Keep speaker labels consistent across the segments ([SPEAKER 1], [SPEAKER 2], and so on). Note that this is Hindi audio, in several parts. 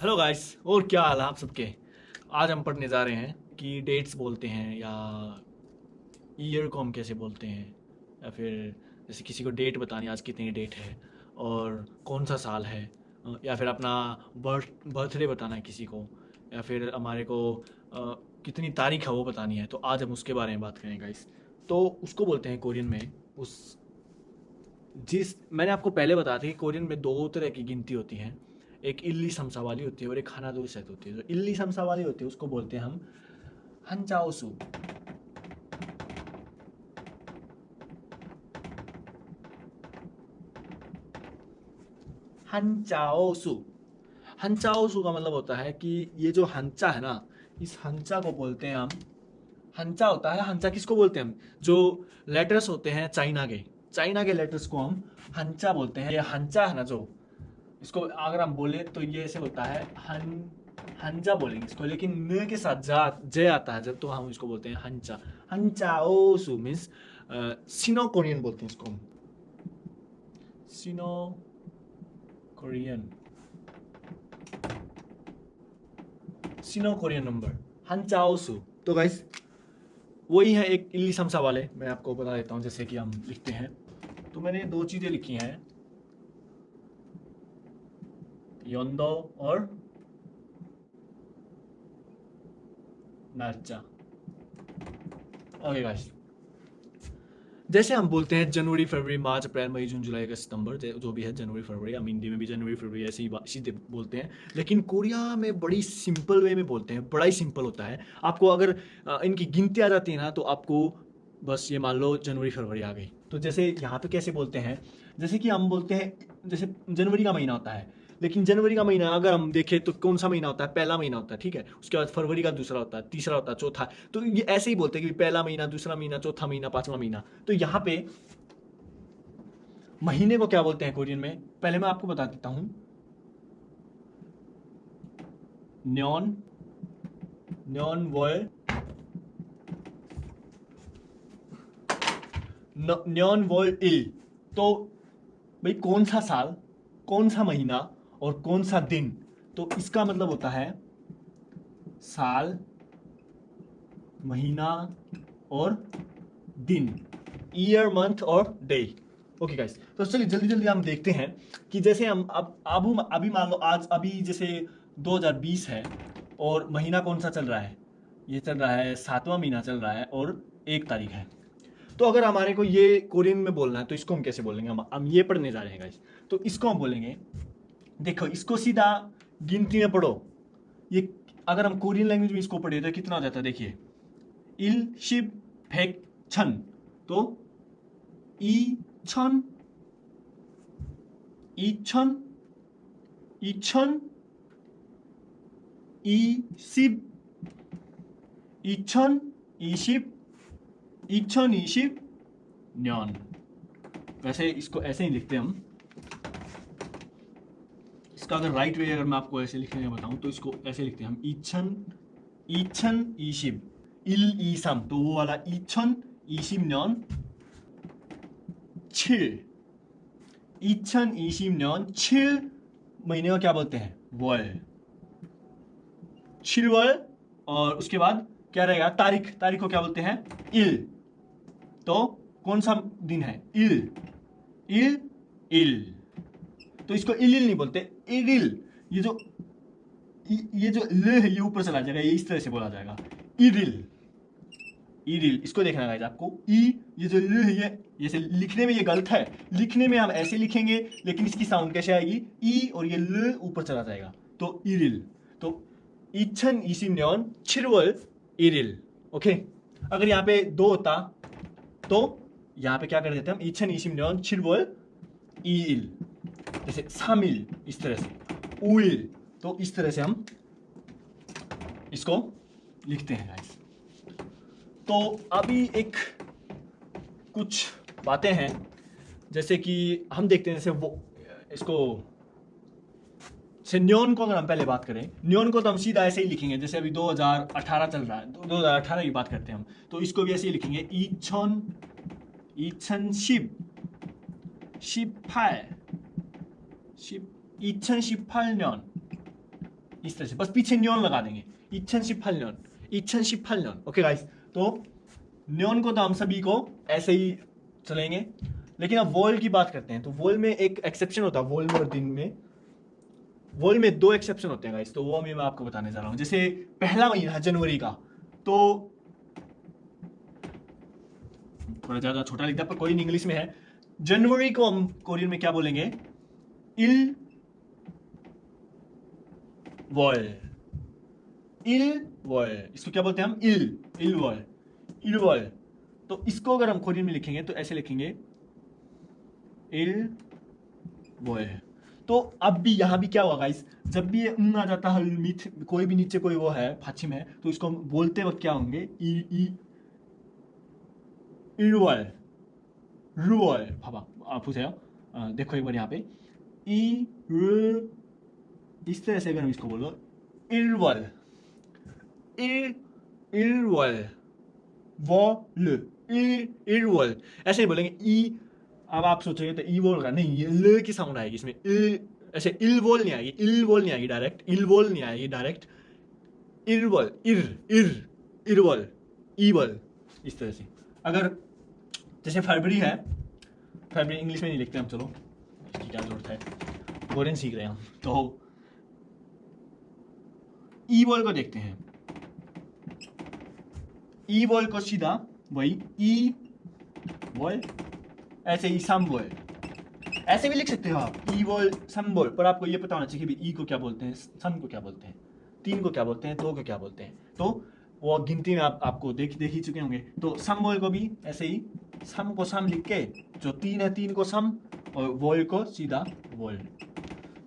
[SPEAKER 1] हेलो गाइस, और क्या हाल है आप सबके। आज हम पढ़ने जा रहे हैं कि डेट्स बोलते हैं या ईयर को हम कैसे बोलते हैं, या फिर जैसे किसी को डेट बतानी आज कितनी डेट है और कौन सा साल है, या फिर अपना बर्थडे बताना है किसी को, या फिर हमारे को कितनी तारीख है वो बतानी है। तो आज हम उसके बारे में बात करें गाइस। तो उसको बोलते हैं कोरियन में उस जिस मैंने आपको पहले बताया था कि कोरियन में दो तरह की गिनती होती है। एक इल्ली समसा वाली होती है और एक हानादोरी सेट होती है। जो इल्ली समसा वाली होती है उसको बोलते हैं हम हंचाओसु। हंचाओसु हंचाओसु का मतलब होता है कि ये जो हंचा है ना, इस हंचा को बोलते हैं हम। हंचा होता है, हंचा किसको बोलते हैं हम? जो लेटर्स होते हैं चाइना के लेटर्स को हम हंचा बोलते हैं। ये हंचा है ना, जो इसको अगर हम बोले तो ये ऐसे होता है हंजा बोलेंगे इसको, लेकिन न के साथ जा जे आता है जब, तो हम इसको बोलते हैं हंचा। हंचा ओसु मीन्स सिनो कोरियन बोलते हैं इसको हम। सिनो कोरियन, सिनो कोरियन नंबर, हंचा ओसु। तो गाइस वही है एक इल्ली समसा वाले। मैं आपको बता देता हूँ जैसे कि हम लिखते हैं। तो मैंने दो चीज़ें लिखी हैं, योंदो और नाचा। ओके गाइस, जैसे हम बोलते हैं जनवरी फरवरी मार्च अप्रैल मई जून जुलाई अगस्त सितंबर, जो भी है जनवरी फरवरी, हम हिंदी में भी जनवरी फरवरी ऐसे ही सीधे बोलते हैं। लेकिन कोरिया में बड़ी सिंपल वे में बोलते हैं, बड़ा ही सिंपल होता है। आपको अगर इनकी गिनती आ जाती है ना, तो आपको बस ये मान लो जनवरी फरवरी आ गई। तो जैसे यहाँ पे कैसे बोलते हैं, जैसे कि हम बोलते हैं, जैसे जनवरी का महीना होता है, लेकिन जनवरी का महीना अगर हम देखें तो कौन सा महीना होता है? पहला महीना होता है, ठीक है। उसके बाद फरवरी का दूसरा होता है, तीसरा होता है, चौथा। तो ये ऐसे ही बोलते हैं कि पहला महीना, दूसरा महीना, चौथा महीना, पांचवा महीना। तो यहाँ पे महीने को क्या बोलते हैं कोरियन में, पहले मैं आपको बता देता हूँ। न्योन, न्योन वर्ल्ड, न्योन वर्ल्ड इल। तो भाई कौन सा साल, कौन सा महीना और कौन सा दिन, तो इसका मतलब होता है साल, महीना और दिन, ईयर मंथ और डे। ओके गाइस, तो चलिए जल्दी जल्दी हम देखते हैं कि जैसे हम अब अभी मान लो आज अभी जैसे 2020 है, और महीना कौन सा चल रहा है? ये चल रहा है, सातवां महीना चल रहा है और 1 तारीख है। तो अगर हमारे को ये कोरियन में बोलना है तो इसको हम कैसे बोलेंगे? हम ये पढ़ने जा रहे हैं गाइस। तो इसको हम बोलेंगे, देखो इसको सीधा गिनती में पढ़ो। ये अगर हम कोरियन लैंग्वेज में इसको पढ़े तो कितना हो जाता है? देखिए, इल शिप फेक छन। तो ई छन, ई छन, ई छन, ई शिप, ई छन, ई शिप, ई छन, ई शिप न्योन। वैसे इसको ऐसे ही लिखते हैं हम। इसका अगर राइट वे अगर मैं आपको ऐसे लिखने में बताऊं तो इसको ऐसे लिखते हैं हम, इछन, इछन ईशिब, इल ईसम। तो वो वाला इछन ईशिम न्योन 6, इछन ईशिम न्योन 6 महीने को क्या बोलते हैं? World, 6 world. और उसके बाद क्या रहेगा? तारीख, तारीख को क्या बोलते हैं? इल। तो कौन सा दिन है? इल, इल, इल। तो इसको इल नहीं बोलते, इरिल। ये जो ल है ये ऊपर चला जाएगा, ये इस तरह से बोला जाएगा, इरिल, इरिल। इसको देखना गाइस आपको, ई ये जो ल है ये लिखने में ये गलत है। लिखने में हम ऐसे लिखेंगे, लेकिन इसकी साउंड कैसे आएगी? ई और ये ल ऊपर चला जाएगा, तो इरिल। तो 2020년 7월 1일। ओके, अगर यहाँ पे 2 होता तो यहाँ पे क्या कर देते हम? 2020년 7월 2일, जैसे 3일 इस तरह से, 5일। तो इस तरह से हम इसको लिखते हैं गाइस। तो अभी एक कुछ बातें हैं, जैसे कि हम देखते हैं, जैसे वो इसको से न्योन को अगर हम पहले बात करें, न्योन को तो हम सीधा ऐसे ही लिखेंगे, जैसे अभी 2018 चल रहा है, 2018 की बात करते हैं हम, तो इसको भी ऐसे ही लिखेंगे, 2010 18 2018년 इस तरह से, बस पीछे न्योन लगा देंगे, इच्छनशिफाल्योन, इच्छनशिफाल्योन। ओके गाइस, तो न्योन को तो हम सभी को ऐसे ही चलेंगे, लेकिन अब वोल की बात करते हैं। तो वोल में एक एक्सेप्शन होता है, वोल में और दिन में, वोल में 2 एक्सेप्शन होते हैं गाइस, तो वो मैं आपको बताने जा रहा हूँ। जैसे पहला महीना है जनवरी का, तो थोड़ा ज़्यादा छोटा लिखता है पर कोई नहीं, इंग्लिश में है। जनवरी को हम कोरियन में क्या बोलेंगे? इल वॉल, इल वॉल, इसको क्या बोलते हैं हम? इल वॉल, इल वॉल। तो इसको अगर हम कोरियन में लिखेंगे तो ऐसे लिखेंगे, इल वॉल। तो अब भी यहाँ भी क्या हुआ गाइस, जब भी ये आ जाता है, कोई भी नीचे कोई वो है फाचिम है, तो इसको हम बोलते वक्त क्या होंगे? इलवॉल, रुवॉल। आप पूछे देखो एक बार यहाँ पे, इस तरह से अगर हम इसको बोलो, इलवॉल, इलवॉल, वॉल, इलवॉल, ऐसे ही बोलेंगे। ई, अब आप सोचोगे तो ई वोल का नहीं, ये ल की साउंड आएगी इसमें, ऐसे इल वोल नहीं आएगी, इल वोल नहीं आएगी डायरेक्ट, इल वोल नहीं आएगी डायरेक्ट, इरवल, इरवल, ईवल, इस तरह से। अगर जैसे फरवरी है, फरवरी इंग्लिश में नहीं लिखते हम, चलो इसकी क्या जरूरत है, कोरियन सीख रहे हैं हम। तो ई वॉल को देखते हैं, ई वॉल को सीधा वही ई वॉल, ऐसे ही सम वॉल, ऐसे भी लिख सकते हो आप, ई वॉल सम वॉल। पर आपको ये पता होना चाहिए कि ई को क्या बोलते हैं, सन को क्या बोलते हैं, 3 को क्या बोलते हैं, 2 को क्या बोलते हैं। तो वो गिनती में आपको देख ही चुके होंगे। तो सम वॉल को भी ऐसे ही, सम को सम लिख के, जो 3 है 3 को सम, और वॉल को सीधा वॉल।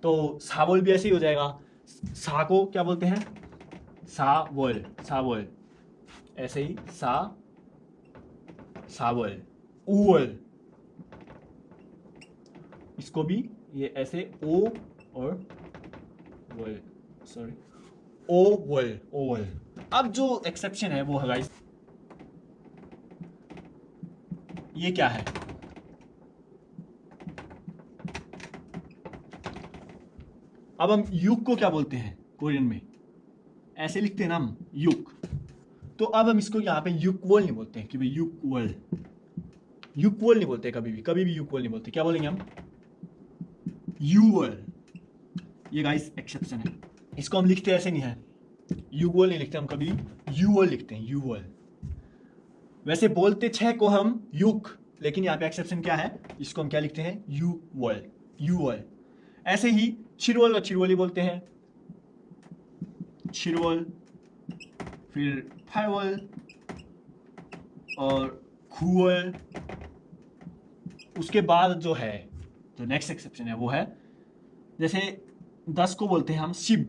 [SPEAKER 1] तो सा वॉल भी ऐसे ही हो जाएगा। सा को क्या बोलते हैं? सा वॉल, सा वॉल, ऐसे ही सा वॉल, ऊ वॉल, इसको भी ये ऐसे ओ और वॉल, सॉरी, ओ वॉल, ओ वॉल। अब जो एक्सेप्शन है वो है गाइस, ये क्या है? अब हम युग को क्या बोलते हैं कोरियन में? ऐसे लिखते हैं ना हम, युग। तो अब हम इसको यहाँ पे युगवल नहीं बोलते हैं कि भाई युगवल, युगवल नहीं बोलते कभी भी युगवल नहीं बोलते। क्या बोलेंगे हम? यूवल। ये गाइस एक्सेप्शन है, इसको हम लिखते ऐसे नहीं है, यूवल नहीं लिखते हम कभी, यूवल लिखते हैं, यूवल। वैसे बोलते 6 को हम युग, लेकिन यहाँ पे एक्सेप्शन क्या है, इसको हम क्या लिखते हैं? Yuval, Yuval. ऐसे ही चिरवल का चिरवली बोलते हैं, चिरवल, फिर फाइवल और खुवल। उसके बाद जो है, जो नेक्स्ट एक्सेप्शन है वो है, जैसे 10 को बोलते हैं हम शिव,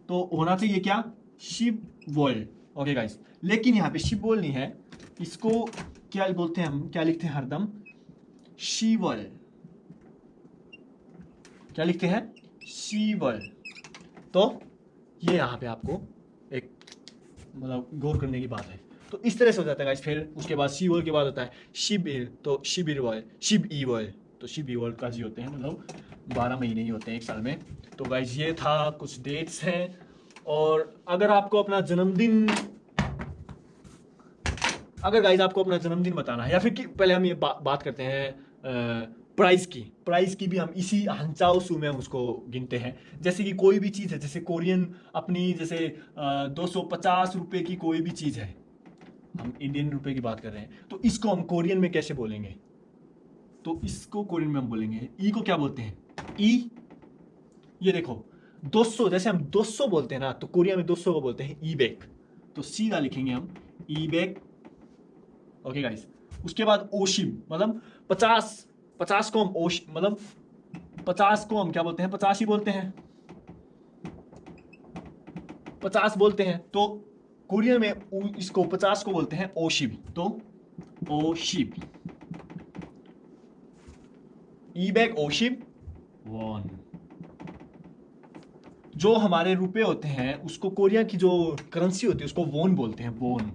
[SPEAKER 1] तो होना चाहिए क्या? शिव वॉल। ओके गाइस, लेकिन यहाँ पे शिव वॉल नहीं है, इसको क्या बोलते हैं हम, क्या लिखते हैं हरदम? शिवल। क्या लिखते हैं? शिवल। तो ये यहाँ पे आपको एक मतलब गौर करने की बात है। तो इस तरह से हो जाता है गाइस। फिर उसके बाद शिवल के बाद होता है शिबिर, तो शिबिर वॉल, शिव ई वॉल। तो शिव ई वॉल का जी होते हैं, मतलब 12 महीने ही होते हैं एक साल में। तो गाइस ये था, कुछ डेट्स हैं। और अगर आपको अपना जन्मदिन, अगर गाइस आपको अपना जन्मदिन बताना है, या फिर कि पहले हम ये बात करते हैं प्राइस की भी हम इसी हंचाओ सू में हम उसको गिनते हैं। जैसे कि कोई भी चीज़ है, जैसे कोरियन अपनी, जैसे 250 रुपये की कोई भी चीज़ है, हम इंडियन रुपए की बात कर रहे हैं, तो इसको हम कोरियन में कैसे बोलेंगे? तो इसको कोरियन में हम बोलेंगे, ई को क्या बोलते हैं? ई, ये देखो 200, जैसे हम 200 बोलते हैं ना, तो कोरिया में 200 को बोलते हैं ईबेक। तो सीधा लिखेंगे हम ईबेक। ओके गाइस, उसके बाद ओशिम, मतलब 50 को हम मतलब 50 को हम क्या बोलते हैं? 50 ही बोलते हैं, 50 बोलते हैं। तो कोरिया में इसको 50 को बोलते हैं ओशिब। तो ओशिब, ईबेक ओशिब वॉन। जो हमारे रुपए होते हैं, उसको कोरिया की जो करेंसी होती है उसको वॉन बोलते हैं, वॉन,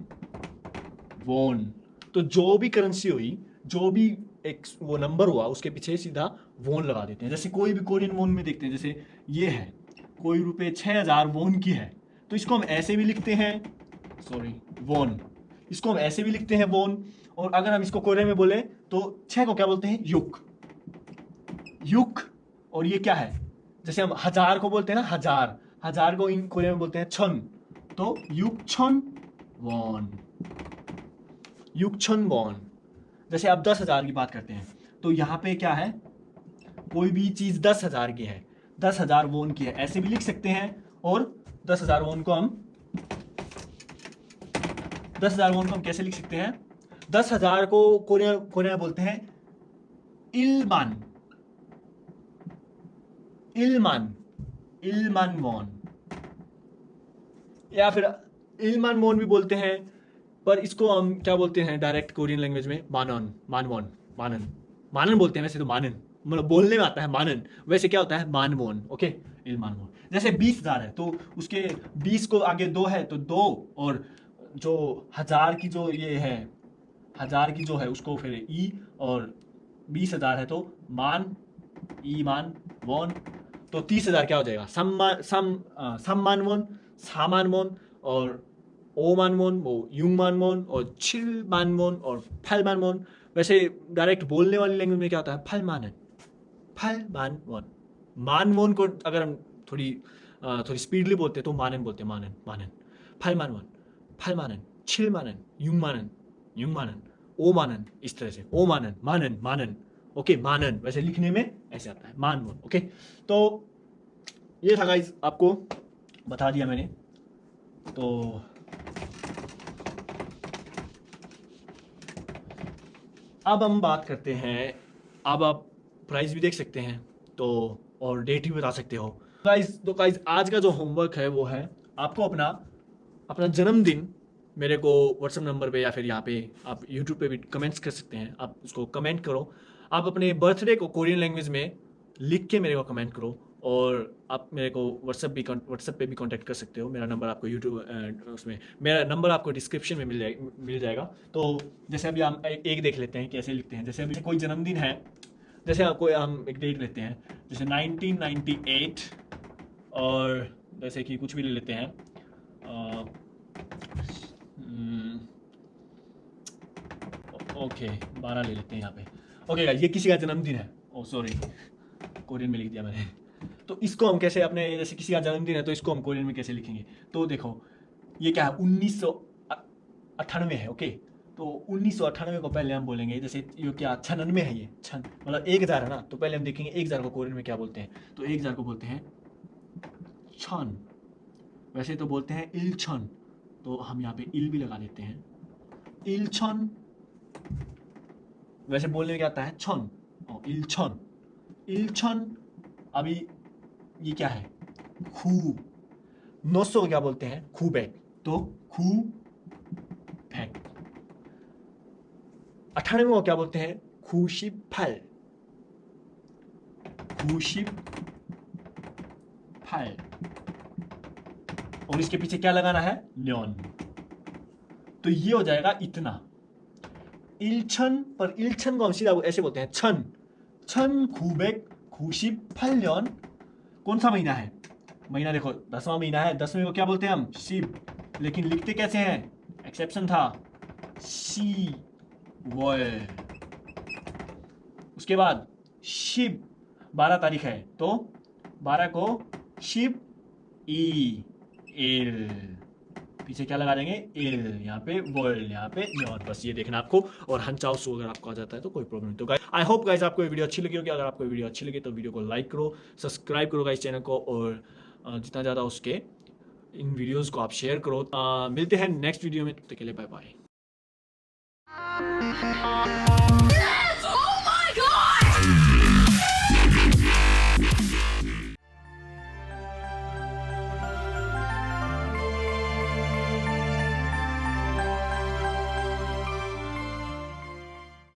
[SPEAKER 1] वॉन। तो जो भी करेंसी हुई, जो भी एक वो नंबर हुआ, उसके पीछे सीधा वॉन लगा देते हैं। जैसे कोई भी कोरियन वॉन में देखते हैं, जैसे ये है, कोई रुपए 6000 वोन की है, तो इसको हम ऐसे भी लिखते हैं, सॉरी वोन, इसको हम ऐसे भी लिखते हैं वोन। और अगर हम इसको कोरियन में बोले तो 6 को क्या बोलते हैं, युक, युक। और ये क्या है, जैसे हम 1000 को बोलते हैं ना, हजार, हजार को इन कोरियन में बोलते हैं 천, तो युक천 वॉन, युक천 वॉन। जैसे आप 10,000 की बात करते हैं तो यहाँ पे क्या है, कोई भी चीज 10,000 की है, 10,000 वोन की है, ऐसे भी लिख सकते हैं। और 10,000 वोन को हम, 10,000 वोन को हम कैसे लिख सकते हैं, 10,000 को कोरियन में बोलते हैं इलमान, इलमान, इलमान वॉन, या फिर इलमान वॉन भी बोलते हैं, पर इसको हम क्या बोलते हैं डायरेक्ट कोरियन लैंग्वेज में, मानन, मानवॉन, मानन, मानन बोलते हैं वैसे तो, मानन मतलब बोलने में आता है मानन, वैसे क्या होता है मानवॉन, ओके, इलमानवॉन। जैसे 20,000 है तो उसके 20 को आगे 2 है तो 2, और जो 1000 की जो ये है, 1000 की जो है उसको फिर ई, और 20,000 है तो मान, ई मान वॉन, तो 30,000 क्या हो जाएगा, सम्मानवॉन, सामानवॉन, और ओमानवॉन, वो यूमानवॉन, और छिलमानवॉन, और फलमानवॉन। वैसे डायरेक्ट बोलने वाली लैंग्वेज में क्या होता है, फलमानन, फलमानवॉन। मानवॉन को अगर हम थोड़ी स्पीडली बोलते हैं तो मानन बोलते हैं, मानन, मानन, फलमानवॉन, फलमानन, छिलमानन, यूमानन, यूमानन, ओमानन, इस तरह से, ओमानन, मानन, मानन, ओके, मानन। वैसे लिखने में ऐसे आता है मानवॉन, ओके। तो ये था गाइस, आपको बता दिया मैंने। तो अब हम बात करते हैं, अब आप प्राइस भी देख सकते हैं तो, और डेट भी बता सकते हो गाइस। तो गाइस आज का जो होमवर्क है वो है, आपको अपना अपना जन्मदिन मेरे को व्हाट्सएप नंबर पे या फिर यहाँ पे आप यूट्यूब पे भी कमेंट्स कर सकते हैं, आप उसको कमेंट करो। आप अपने बर्थडे को कोरियन लैंग्वेज में लिख के मेरे को कमेंट करो, और आप मेरे को व्हाट्सएप पे भी कांटेक्ट कर सकते हो। मेरा नंबर आपको यूट्यूब उसमें, मेरा नंबर आपको डिस्क्रिप्शन में मिल जाएगा। तो जैसे अभी हम एक देख लेते हैं कैसे लिखते हैं। जैसे अभी कोई जन्मदिन है, जैसे आपको हम एक डेट लेते हैं, जैसे 1998, और जैसे कि कुछ भी ले लेते हैं, ओके 12 ले लेते हैं यहाँ पे। ओके गाइस, ये किसी का जन्मदिन है, ओ सॉरी कोरियन में लिख दिया मैंने। तो इसको हम कैसे, अपने जैसे किसी का जन्मदिन है तो इसको हम कोरियन में कैसे लिखेंगे, तो देखो ये क्या है, 1998 है, ओके। तो 1998 को पहले हम बोलेंगे, जैसे ये क्या 96 है, ये छन मतलब 1000 है ना, तो पहले हम देखेंगे 1000 को कोरियन में क्या बोलते हैं। तो 1000 को बोलते हैं छन, वैसे तो बोलते हैं इलछन, तो हम यहाँ पे इल भी लगा देते हैं, इलछन। वैसे बोलने में क्या आता है, छन, इलछन, इलछन। अभी ये क्या है, खू, 900 को क्या बोलते हैं, खूबैक, तो खू फैक। 98 को क्या बोलते हैं, खूशिफल, खूशिफल। और इसके पीछे क्या लगाना है, न्योन, तो ये हो जाएगा इतना। इलछन, पर इलछन को हम सीधा ऐसे बोलते हैं छन, छन खूबैक खूशिफल्योन। कौन सा महीना है, महीना देखो 10वां महीना है, 10वें को क्या बोलते हैं हम, शिव, लेकिन लिखते कैसे हैं, एक्सेप्शन था, शी वॉय। उसके बाद शिव 12 तारीख है, तो 12 को शिव ई, एल, पीछे क्या लगा देंगे, एल, यहाँ पे वर्ल्ड, यहाँ पे न्योन। बस ये देखना आपको, और हंचाओ सो अगर आपको आ जाता है तो कोई प्रॉब्लम नहीं। तो गाइस आई होप गाइस आपको ये वीडियो अच्छी लगी होगी। अगर आपको वीडियो अच्छी लगी तो वीडियो को लाइक करो, सब्सक्राइब करो गाइस चैनल को, और जितना ज़्यादा उसके इन वीडियोज़ को आप शेयर करो। मिलते हैं नेक्स्ट वीडियो में, तब तक के लिए बाय बाय।